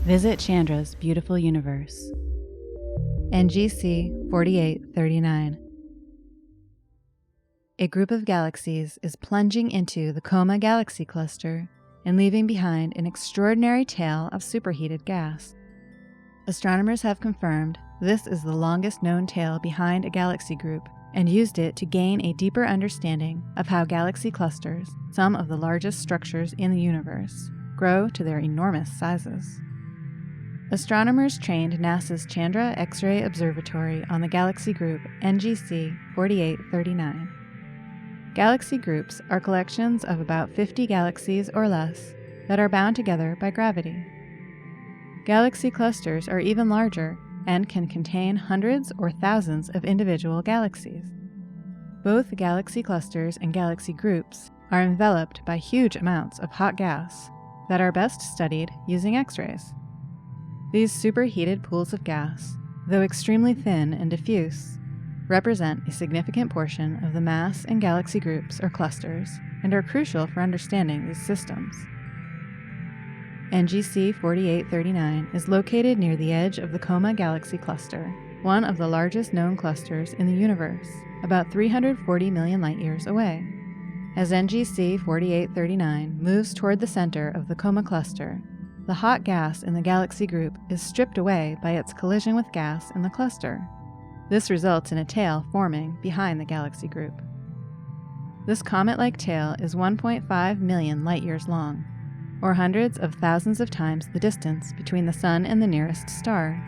Visit Chandra's beautiful universe. NGC 4839. A group of galaxies is plunging into the Coma galaxy cluster and leaving behind an extraordinary tail of superheated gas. Astronomers have confirmed this is the longest known tail behind a galaxy group and used it to gain a deeper understanding of how galaxy clusters, some of the largest structures in the universe, grow to their enormous sizes. Astronomers trained NASA's Chandra X-ray Observatory on the galaxy group NGC 4839. Galaxy groups are collections of about 50 galaxies or less that are bound together by gravity. Galaxy clusters are even larger and can contain hundreds or thousands of individual galaxies. Both galaxy clusters and galaxy groups are enveloped by huge amounts of hot gas that are best studied using X-rays. These superheated pools of gas, though extremely thin and diffuse, represent a significant portion of the mass in galaxy groups or clusters and are crucial for understanding these systems. NGC 4839 is located near the edge of the Coma galaxy cluster, one of the largest known clusters in the universe, about 340 million light-years away. As NGC 4839 moves toward the center of the Coma cluster, the hot gas in the galaxy group is stripped away by its collision with gas in the cluster. This results in a tail forming behind the galaxy group. This comet-like tail is 1.5 million light-years long, or hundreds of thousands of times the distance between the Sun and the nearest star,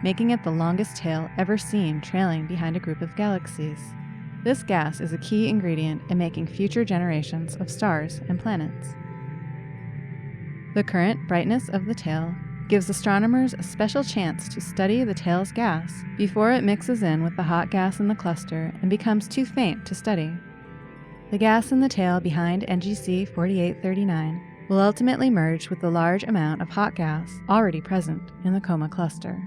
making it the longest tail ever seen trailing behind a group of galaxies. This gas is a key ingredient in making future generations of stars and planets. The current brightness of the tail gives astronomers a special chance to study the tail's gas before it mixes in with the hot gas in the cluster and becomes too faint to study. The gas in the tail behind NGC 4839 will ultimately merge with the large amount of hot gas already present in the Coma cluster.